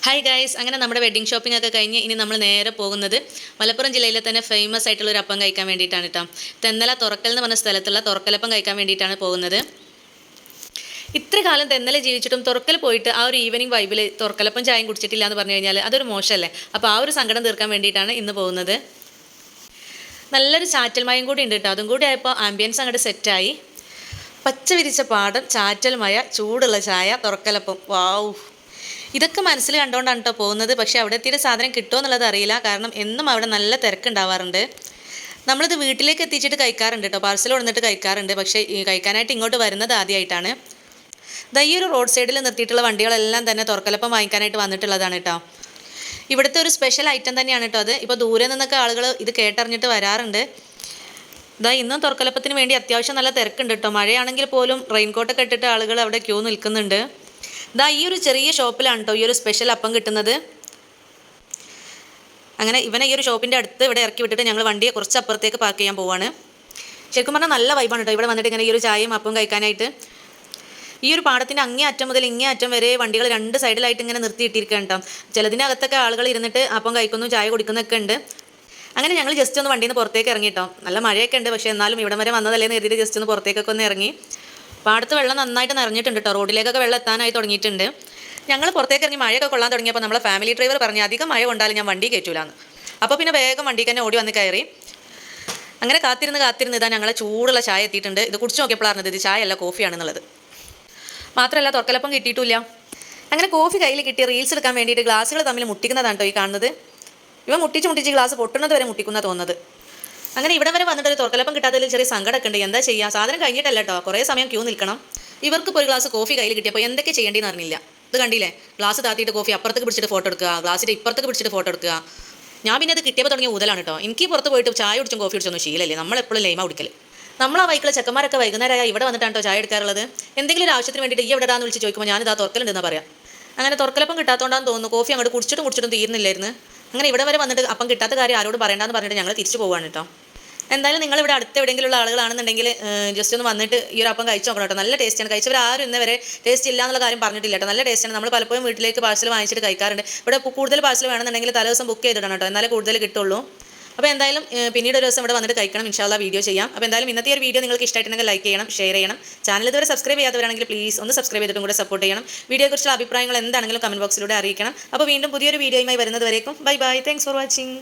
Hi guys, അങ്ങനെ നമ്മുടെ wedding shopping ഒക്കെ കഴിഞ്ഞ് ഇനി നമ്മൾ നേരെ പോകുന്നത് മലപ്പുറം ജില്ലയിലെ തന്നെ ഫേമസ് ആയിട്ടുള്ള ഒരു അപ്പം കഴിക്കാൻ വേണ്ടിയിട്ടാണ് കേട്ടോ. തെന്നല തുറക്കൽ എന്ന് പറഞ്ഞ സ്ഥലത്തുള്ള തുറക്കലപ്പം കഴിക്കാൻ വേണ്ടിയിട്ടാണ് പോകുന്നത്. ഇത്ര കാലം തെന്നല ജീവിച്ചിട്ടും തുറക്കൽ പോയിട്ട് ആ ഒരു ഈവനിങ് വൈബിൽ തുറക്കലപ്പം ചായയും കുടിച്ചിട്ടില്ല എന്ന് പറഞ്ഞു കഴിഞ്ഞാൽ അതൊരു മോശമല്ലേ. അപ്പോൾ ആ ഒരു സങ്കടം തീർക്കാൻ വേണ്ടിയിട്ടാണ് ഇന്ന് പോകുന്നത്. നല്ലൊരു ചാറ്റൽ മയം കൂടി ഉണ്ട് കേട്ടോ. അതും കൂടി ആയപ്പോൾ ആംബിയൻസ് അങ്ങോട്ട് സെറ്റായി. പച്ച വിരിച്ച പാടം, ചാറ്റൽ മയ, ചൂടുള്ള ചായ, തുറക്കലപ്പം. വാവ്, ഇതൊക്കെ മനസ്സിൽ കണ്ടുകൊണ്ടാണ് കേട്ടോ പോകുന്നത്. പക്ഷേ അവിടെ എത്തിയിട്ട് സാധനം കിട്ടുമോ എന്നുള്ളത് അറിയില്ല. കാരണം എന്നും അവിടെ നല്ല തിരക്കുണ്ടാവാറുണ്ട്. നമ്മളിത് വീട്ടിലേക്ക് എത്തിച്ചിട്ട് കഴിക്കാറുണ്ട് കേട്ടോ, പാർസൽ കൊടുത്തിട്ട് കഴിക്കാറുണ്ട്. പക്ഷേ കഴിക്കാനായിട്ട് ഇങ്ങോട്ട് വരുന്നത് ആദ്യമായിട്ടാണ്. ഈ ഒരു റോഡ് സൈഡിൽ നിർത്തിയിട്ടുള്ള വണ്ടികളെല്ലാം തന്നെ തുറക്കലപ്പം വാങ്ങിക്കാനായിട്ട് വന്നിട്ടുള്ളതാണ് കേട്ടോ. ഇവിടുത്തെ ഒരു സ്പെഷ്യൽ ഐറ്റം തന്നെയാണ് കേട്ടോ അത്. ഇപ്പോൾ ദൂരെ നിന്നൊക്കെ ആളുകൾ ഇത് കേട്ടറിഞ്ഞിട്ട് വരാറുണ്ട്. ഇന്നും തുറക്കലപ്പത്തിന് വേണ്ടി അത്യാവശ്യം നല്ല തിരക്കുണ്ട് കേട്ടോ. മഴയാണെങ്കിൽ പോലും റെയിൻകോട്ടൊക്കെ ഇട്ടിട്ട് ആളുകൾ അവിടെ ക്യൂ നിൽക്കുന്നുണ്ട്. ഈ ഒരു ചെറിയ ഷോപ്പിലാണ് കേട്ടോ ഈ ഒരു സ്പെഷ്യൽ അപ്പം കിട്ടുന്നത്. അങ്ങനെ ഇവനെ ഈ ഒരു ഷോപ്പിൻ്റെ അടുത്ത് ഇവിടെ ഇറക്കി വിട്ടിട്ട് ഞങ്ങൾ വണ്ടിയെ കുറച്ച് അപ്പുറത്തേക്ക് പാർക്ക് ചെയ്യാൻ പോവാണ്. ശരിക്കും പറഞ്ഞാൽ നല്ല വൈബാണ് കേട്ടോ ഇവിടെ വന്നിട്ട് ഇങ്ങനെ ഈ ഒരു ചായയും അപ്പം കഴിക്കാനായിട്ട്. ഈ ഒരു പാടത്തിൻ്റെ അങ്ങേ അറ്റം മുതൽ ഇങ്ങേ അറ്റം വരെ വണ്ടികൾ രണ്ട് സൈഡിലായിട്ട് ഇങ്ങനെ നിർത്തിയിട്ടിരിക്കുകയാണ് കേട്ടോ. ചിലതിനകത്തൊക്കെ ആളുകൾ ഇരുന്നിട്ട് അപ്പം കഴിക്കുന്നു, ചായ കുടിക്കുന്നൊക്കെ ഉണ്ട്. അങ്ങനെ ഞങ്ങൾ ജസ്റ്റ് ഒന്ന് വണ്ടിയിൽ നിന്ന് പുറത്തേക്ക് ഇറങ്ങി കേട്ടോ. നല്ല മഴയൊക്കെ ഉണ്ട്, പക്ഷേ എന്നാലും ഇവിടം വരെ വന്നതല്ലേ എന്ന് കരുതിയിട്ട് ജസ്റ്റ് ഒന്ന് പുറത്തേക്കൊക്കെ ഒന്ന് ഇറങ്ങി. പാടത്ത് വെള്ളം നന്നായിട്ട് നിറഞ്ഞിട്ടുണ്ട് കേട്ടോ. റോഡിലേക്കൊക്കെ വെള്ളം എത്താനായി തുടങ്ങിയിട്ടുണ്ട്. ഞങ്ങൾ പുറത്തേക്ക് ഇറങ്ങി മഴയൊക്കെ കൊള്ളാൻ തുടങ്ങിയപ്പോൾ നമ്മളെ ഫാമിലി ഡ്രൈവർ പറഞ്ഞു അധികം മഴ കൊണ്ടാലും ഞാൻ വണ്ടി കയറ്റൂലാന്ന്. അപ്പോൾ പിന്നെ വേഗം വണ്ടിക്ക് തന്നെ ഓടി വന്ന് കയറി. അങ്ങനെ കാത്തിരുന്ന് ഇതാ ഞങ്ങളെ ചൂടുള്ള ചായ എത്തിയിട്ടുണ്ട്. ഇത് കുടിച്ച് നോക്കിയപ്പോഴാണ് ഇത് ചായ അല്ല കോഫിയാണെന്നുള്ളത്. മാത്രമല്ല തുറക്കലപ്പം കിട്ടിയിട്ടില്ല. അങ്ങനെ കോഫി കയ്യിൽ കിട്ടി റീൽസ് എടുക്കാൻ വേണ്ടിയിട്ട് ഗ്ലാസ്സുകൾ തമ്മിൽ മുട്ടിക്കുന്നതാണ് കേട്ടോ ഈ കാണുന്നത്. ഇവ മുട്ടിച്ച് ഗ്ലാസ് പൊട്ടുന്നത് വരെ മുട്ടിക്കുന്ന തോന്നുന്നത്. അങ്ങനെ ഇവിടെ വരെ വന്നിട്ട് ഒരു തുറക്കലപ്പം കിട്ടാത്തതിൽ ചെറിയ സങ്കടമൊക്കെ ഉണ്ട്. എന്താ ചെയ്യുക, സാധനം കഴിഞ്ഞിട്ടല്ല കേട്ടോ, കുറേ സമയം ക്യൂ നിൽക്കണം. ഇവർക്ക് ഇപ്പോൾ ഒരു ഗ്ലാസ് കോഫി കയ്യിൽ കിട്ടിയപ്പോൾ എന്തൊക്കെ ചെയ്യേണ്ടിയെന്ന് അറിഞ്ഞില്ല. ഇത് കണ്ടില്ലേ, ഗ്ലാസ് താത്തിയിട്ട് കോഫി അപ്പുറത്തേക്ക് പിടിച്ചിട്ട് ഫോട്ടോ എടുക്കുക, ഗ്ലാസിൻ്റെ ഇപ്പുറത്തേക്ക് പിടിച്ചിട്ട് ഫോട്ടോ എടുക്കുക. ഞാൻ പിന്നെ അത് കിട്ടിയപ്പോൾ തുടങ്ങിയ ഊതലാണ് കേട്ടോ. എനിക്ക് പുറത്ത് പോയിട്ട് ചായ കുടിച്ചും കോഫി കുടിച്ചൊന്നും ശീലല്ലേ, നമ്മളെപ്പോഴും ലൈമ കുടിക്കൽ. നമ്മൾ ആ വൈക്കിലെ ചെക്കന്മാരൊക്കെ വൈകുന്നേരമായി ഇവിടെ വന്നിട്ടാണ് കേട്ടോ ചായ എടുക്കാറുള്ളത്. എന്തെങ്കിലും ഒരു ആവശ്യത്തിന് വേണ്ടിയിട്ട് ഈ എവിടെയാണെന്ന് വിളിച്ച് ചോദിക്കുമ്പോൾ ഞാനിതാ തുറക്കലുണ്ടെന്നാണ് പറയാം. അങ്ങനെ തുറക്കലപ്പം കിട്ടാത്തതുകൊണ്ടാന്ന് തോന്നുന്നു കോഫി അങ്ങോട്ട് കുടിച്ചിട്ടും തീരുന്നില്ലായിരുന്നു. അങ്ങനെ ഇവിടെ വരെ വന്നിട്ട് അപ്പം കിട്ടാത്ത കാര്യം ആരോട് പറയേണ്ടെന്ന് പറഞ്ഞിട്ട് ഞങ്ങൾ തിരിച്ചു പോവാണ് കേട്ടോ. എന്തായാലും നിങ്ങളിവിടെ അടുത്ത് എവിടെയെങ്കിലുള്ള ആളുകളാണെന്നുണ്ടെങ്കിൽ ജസ്റ്റ് ഒന്ന് വന്നിട്ട് ഈ ഒരു അപ്പം കഴിച്ച് നോക്കണം കേട്ടോ. നല്ല ടേസ്റ്റാണ്. കഴിച്ചവർ ആരും ഇന്ന് വരെ ടേസ്റ്റ് ഇല്ല എന്നുള്ള കാര്യം പറഞ്ഞിട്ടില്ല കേട്ടോ. നല്ല ടേസ്റ്റാണ്. നമ്മൾ പലപ്പോഴും വീട്ടിലേക്ക് പാഴ്സൽ വാങ്ങിച്ചിട്ട് കഴിക്കാറുണ്ട്. ഇവിടെ കൂടുതൽ പാഴ്സൽ വേണമെന്നുണ്ടെങ്കിൽ തലേദിവസം ബുക്ക് ചെയ്തിടണം കേട്ടോ, എന്നാലേ കൂടുതൽ കിട്ടുള്ളൂ. അപ്പോൾ എന്തായാലും പിന്നീട് ഒരു ദിവസം ഇവിടെ വന്നിട്ട് കഴിക്കണം, ഇൻഷാല്ലാ വീഡിയോ ചെയ്യാം. അപ്പോൾ എന്തായാലും ഇന്നത്തെ ഒരു വീഡിയോ നിങ്ങൾക്ക് ഇഷ്ടമായിട്ടുണ്ടെങ്കിൽ ലൈക്ക് ചെയ്യണം, ഷെയർ ചെയ്യണം. ചാനൽ ഇതുവരെ സബ്സ്ക്രൈബ് ചെയ്യാത്തവരാണെങ്കിൽ പ്ലീസ് ഒന്ന് സബ്സ്ക്രൈബ് ചെയ്തിട്ടും കൂടെ സപ്പോർട്ട് ചെയ്യണം. വീഡിയോയെക്കുറിച്ചുള്ള അഭിപ്രായങ്ങൾ എന്താണെങ്കിലും കമൻറ്റ് ബോക്സിലൂടെ അറിയിക്കണം. അപ്പോൾ വീണ്ടും പുതിയൊരു വീഡിയോയുമായി വരുന്നത് വരേക്കും bye bye. Thanks for watching.